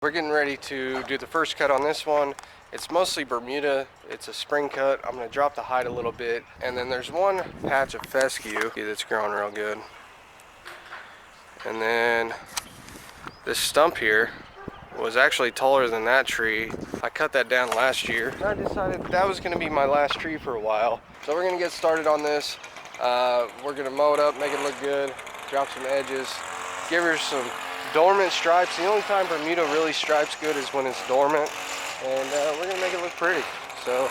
We're getting ready to do the first cut on this one. It's mostly Bermuda. It's a spring cut. I'm going to drop the height a little bit. And then there's one patch of fescue that's growing real good. And then this stump here was actually taller than that tree. I cut that down last year. I decided that was going to be my last tree for a while. So we're going to get started on this. We're going to mow it up, make it look good, drop some edges, give her some dormant stripes. The only time Bermuda really stripes good is when it's dormant, and we're gonna make it look pretty. So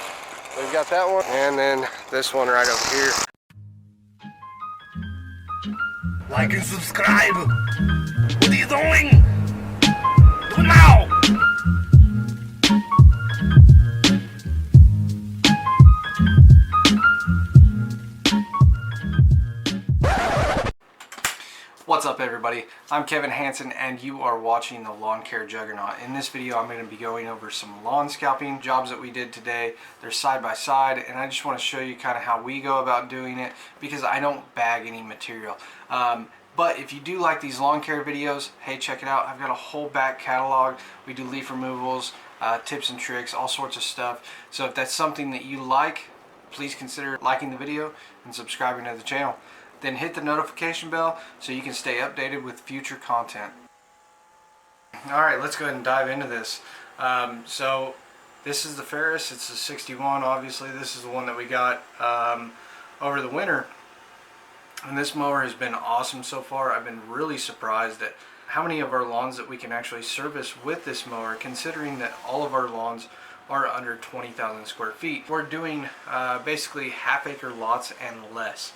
we've got that one, and then this one right over here. Like and subscribe. What are you doing? Do it now. What's up everybody, I'm Kevin Hansen and you are watching the Lawn Care Juggernaut. In this video I'm going to be going over some lawn scalping jobs that we did today. They're side by side and I just want to show you kind of how we go about doing it because I don't bag any material. But if you do like these lawn care videos, hey, check it out. I've got a whole back catalog. We do leaf removals, tips and tricks, all sorts of stuff. So if that's something that you like, please consider liking the video and subscribing to the channel. Then hit the notification bell so you can stay updated with future content. Alright, let's go ahead and dive into this. So this is the Ferris. It's a 61. Obviously this is the one that we got over the winter, and this mower has been awesome so far. I've been really surprised at how many of our lawns that we can actually service with this mower, considering that all of our lawns are under 20,000 square feet. We're doing basically half-acre lots and less.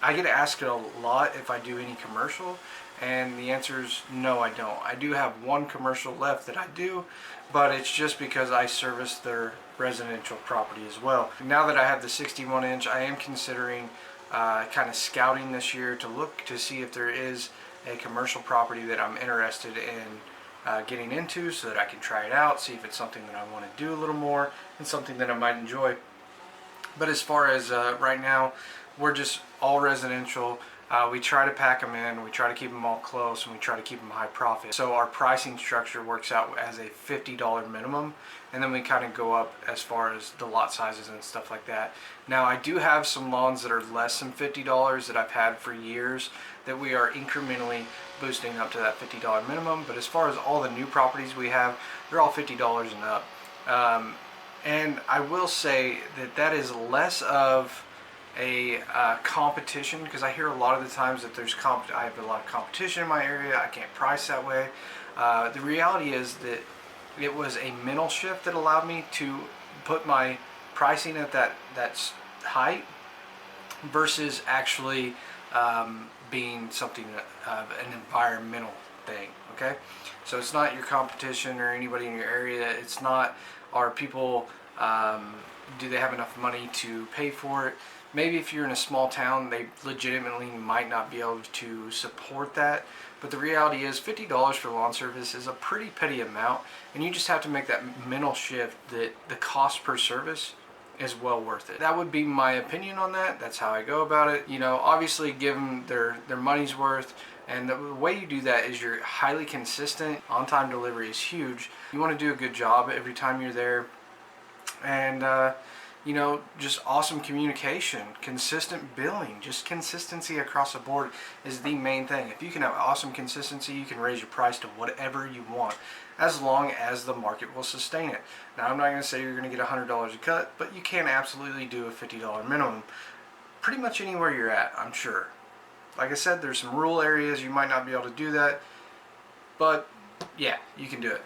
I get asked a lot if I do any commercial, and the answer is no, I don't. I do have one commercial left that I do, but it's just because I service their residential property as well. Now that I have the 61 inch, I am considering kind of scouting this year to look to see if there is a commercial property that I'm interested in getting into, so that I can try it out, see if it's something that I want to do a little more and something that I might enjoy. But as far as right now, we're just all residential. We try to pack them in, we try to keep them all close, and we try to keep them high profit. So our pricing structure works out as a $50 minimum, and then we kind of go up as far as the lot sizes and stuff like that. Now I do have some lawns that are less than $50 that I've had for years that we are incrementally boosting up to that $50 minimum, but as far as all the new properties we have, they're all $50 and up. And I will say that that is less of a competition, because I hear a lot of the times that there's I have a lot of competition in my area, I can't price that way. The reality is that it was a mental shift that allowed me to put my pricing at that height versus actually being something of an environmental thing. Okay, so it's not your competition or anybody in your area. It's not, are people do they have enough money to pay for it? Maybe if you're in a small town, they legitimately might not be able to support that. But the reality is $50 for lawn service is a pretty petty amount, and you just have to make that mental shift that the cost per service is well worth it. That would be my opinion on that. That's how I go about it. You know, obviously give them their money's worth, and the way you do that is you're highly consistent. On-time delivery is huge. You want to do a good job every time you're there, and you know, just awesome communication, consistent billing, just consistency across the board is the main thing. If you can have awesome consistency, you can raise your price to whatever you want, as long as the market will sustain it. Now, I'm not going to say you're going to get $100 a cut, but you can absolutely do a $50 minimum pretty much anywhere you're at, I'm sure. Like I said, there's some rural areas you might not be able to do that, but yeah, you can do it.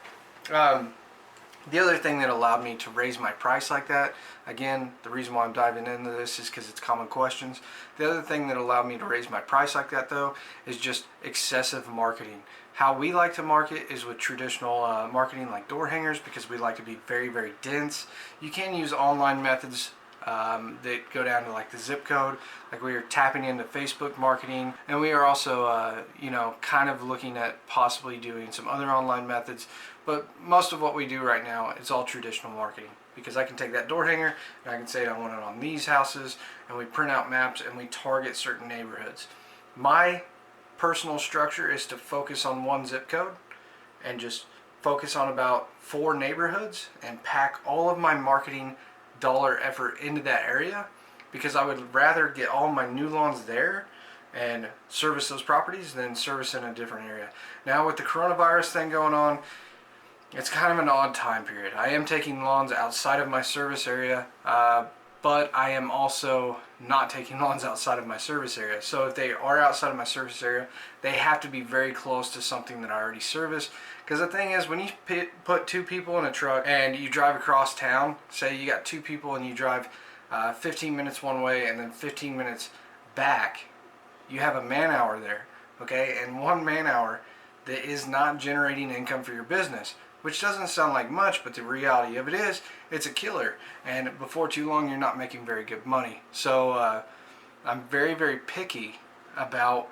The other thing that allowed me to raise my price like that, again, the reason why I'm diving into this is because it's common questions. The other thing that allowed me to raise my price like that, though, is just excessive marketing. How we like to market is with traditional marketing like door hangers, because we like to be very, very dense. You can use online methods that go down to like the zip code, like we are tapping into Facebook marketing, and we are also you know, kind of looking at possibly doing some other online methods, but most of what we do right now is all traditional marketing, because I can take that door hanger and I can say I want it on these houses, and we print out maps and we target certain neighborhoods. My personal structure is to focus on one zip code and just focus on about 4 neighborhoods and pack all of my marketing dollar effort into that area, because I would rather get all my new lawns there and service those properties than service in a different area. Now with the coronavirus thing going on, it's kind of an odd time period. I am taking lawns outside of my service area, but I am also not taking lawns outside of my service area. So if they are outside of my service area, they have to be very close to something that I already service. Because the thing is, when you put 2 people in a truck and you drive across town, say you got 2 people and you drive 15 minutes one way and then 15 minutes back, you have a man hour there, okay? And 1 man hour that is not generating income for your business, which doesn't sound like much, but the reality of it is, it's a killer. And before too long, you're not making very good money. So I'm very, very picky about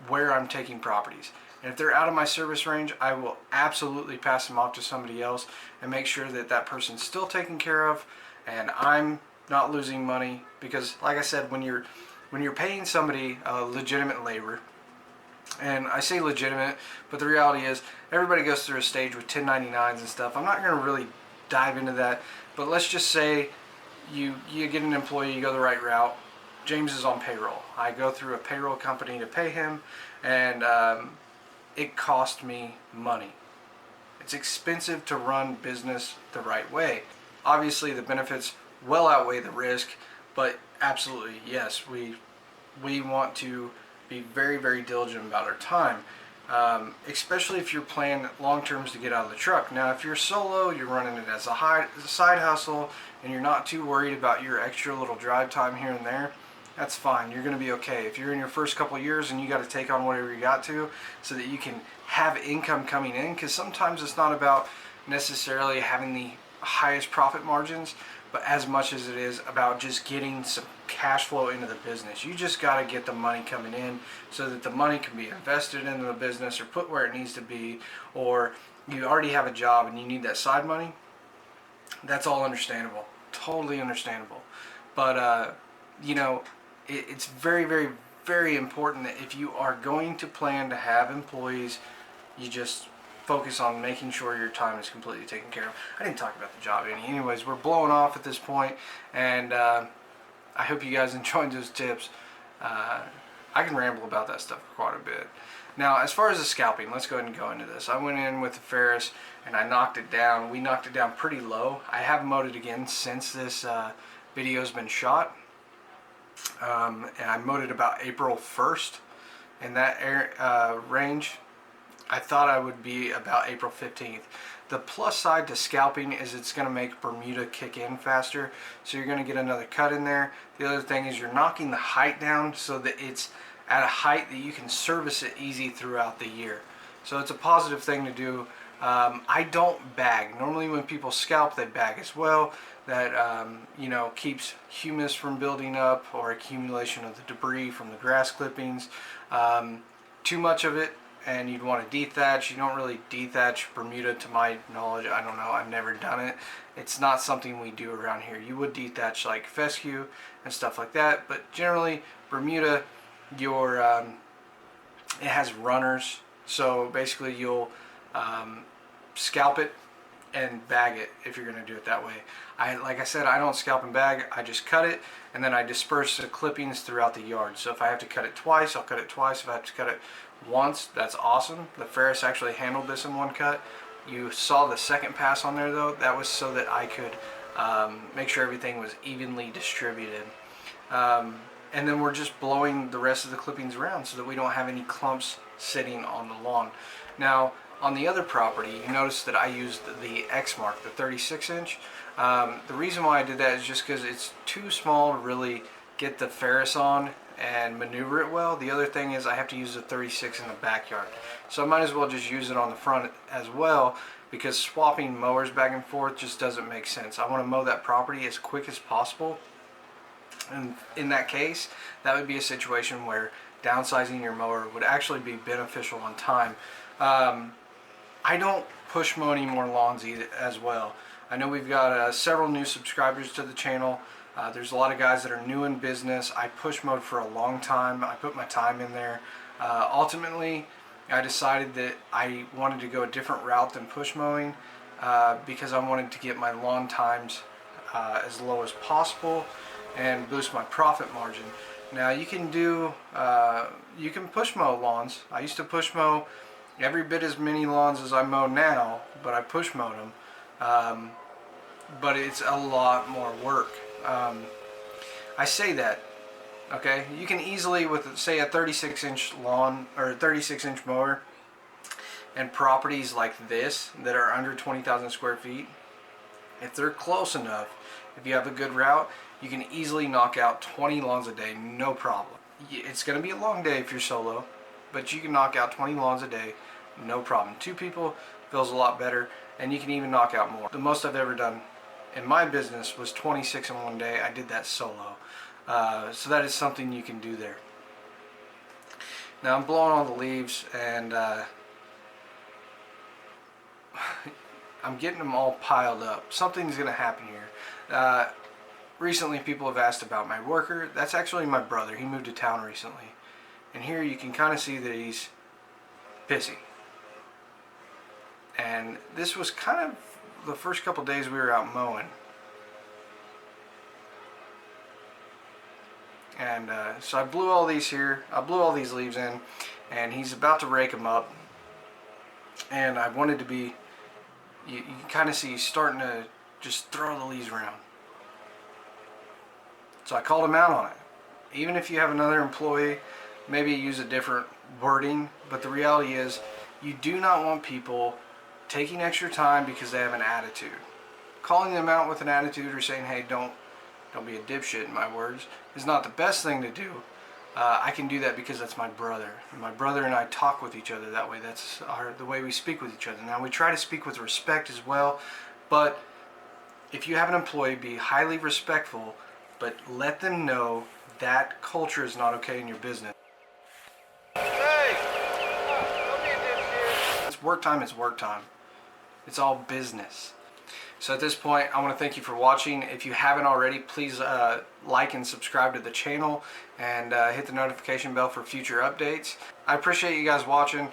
where I'm taking properties. And if they're out of my service range, I will absolutely pass them off to somebody else and make sure that that person's still taken care of and I'm not losing money. Because like I said, when you're paying somebody legitimate labor, and I say legitimate, but the reality is everybody goes through a stage with 1099s and stuff. I'm not going to really dive into that, but let's just say you get an employee, you go the right route. James is on payroll. I go through a payroll company to pay him, and it cost me money. It's expensive to run business the right way. Obviously the benefits well outweigh the risk, but absolutely yes, we want to be very, very diligent about our time, especially if your plan long term is to get out of the truck. Now if you're solo, you're running it as a side hustle, and you're not too worried about your extra little drive time here and there, that's fine. You're going to be okay. If you're in your first couple of years and you got to take on whatever you got to so that you can have income coming in, because sometimes it's not about necessarily having the highest profit margins, but as much as it is about just getting some cash flow into the business. You just got to get the money coming in so that the money can be invested into the business or put where it needs to be, or you already have a job and you need that side money. That's all understandable, totally understandable. But you know, it's very, very, very important that if you are going to plan to have employees, you just focus on making sure your time is completely taken care of. I didn't talk about the job any. Anyways, we're blowing off at this point, and I hope you guys enjoyed those tips. I can ramble about that stuff for quite a bit. Now, as far as the scalping, let's go ahead and go into this. I went in with the Ferris and I knocked it down. We knocked it down pretty low. I have mowed it again since this video's been shot. And I mowed it about April 1st in that range. I thought I would be about April 15th. The plus side to scalping is it's going to make Bermuda kick in faster, so you're going to get another cut in there. The other thing is you're knocking the height down so that it's at a height that you can service it easy throughout the year. So it's a positive thing to do. I don't bag. Normally when people scalp, they bag as well. That you know, keeps humus from building up or accumulation of the debris from the grass clippings. Too much of it and you'd want to dethatch. You don't really dethatch Bermuda to my knowledge. I don't know, I've never done it. It's not something we do around here. You would dethatch like fescue and stuff like that, but generally Bermuda, it has runners, so basically you'll scalp it and bag it if you're going to do it that way. Like I said, I don't scalp and bag. I just cut it and then I disperse the clippings throughout the yard. So if I have to cut it twice, I'll cut it twice. If I have to cut it once, that's awesome. The Ferris actually handled this in one cut. You saw the second pass on there though. That was so that I could make sure everything was evenly distributed. And then we're just blowing the rest of the clippings around so that we don't have any clumps sitting on the lawn. Now, on the other property, you notice that I used the X mark, the 36 inch. The reason why I did that is just because it's too small to really get the Ferris on and maneuver it well. The other thing is I have to use the 36 in the backyard. So I might as well just use it on the front as well, because swapping mowers back and forth just doesn't make sense. I want to mow that property as quick as possible. And in that case, that would be a situation where downsizing your mower would actually be beneficial on time. I don't push mow any more lawns either, as well. I know we've got several new subscribers to the channel. There's a lot of guys that are new in business. I push mowed for a long time. I put my time in there. Ultimately, I decided that I wanted to go a different route than push mowing because I wanted to get my lawn times as low as possible and boost my profit margin. Now you can do, you can push mow lawns. I used to push mow every bit as many lawns as I mow now, but I push mowed them. But it's a lot more work. I say that, okay? You can easily, with say a 36-inch lawn or 36-inch mower, and properties like this that are under 20,000 square feet, if they're close enough, if you have a good route, you can easily knock out 20 lawns a day, no problem. It's going to be a long day if you're solo, but you can knock out 20 lawns a day, no problem. 2 people feels a lot better, and you can even knock out more. The most I've ever done in my business was 26 in one day. I did that solo. So that is something you can do there. Now I'm blowing all the leaves, and I'm getting them all piled up. Something's going to happen here. Recently people have asked about my worker. That's actually my brother. He moved to town recently. And here you can kind of see that he's pissy. And this was kind of the first couple days we were out mowing. And so I blew all these here. I blew all these leaves in, and he's about to rake them up. And I wanted to be, you can kind of see he's starting to just throw the leaves around. So I called him out on it. Even if you have another employee, maybe use a different wording, but the reality is you do not want people taking extra time because they have an attitude. Calling them out with an attitude or saying, hey, don't be a dipshit, in my words, is not the best thing to do. I can do that because that's my brother. And my brother and I talk with each other that way. That's the way we speak with each other. Now we try to speak with respect as well, but if you have an employee, be highly respectful, but let them know that culture is not okay in your business. Hey! Don't be a dipshit. It's work time, it's work time. It's all business. So at this point, I want to thank you for watching. If you haven't already, please like and subscribe to the channel and hit the notification bell for future updates. I appreciate you guys watching.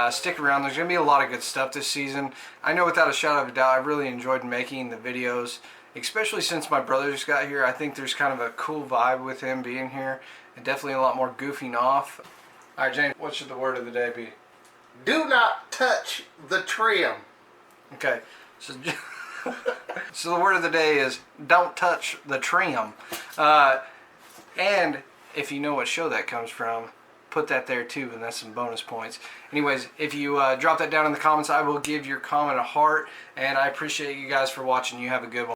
Stick around. There's going to be a lot of good stuff this season. I know without a shadow of a doubt, I really enjoyed making the videos, especially since my brother just got here. I think there's kind of a cool vibe with him being here, and definitely a lot more goofing off. All right, James, what should the word of the day be? Do not touch the trim. Okay, so so the word of the day is don't touch the trim. And if you know what show that comes from, put that there too, and that's some bonus points. Anyways, if you drop that down in the comments, I will give your comment a heart, and I appreciate you guys for watching. You have a good one.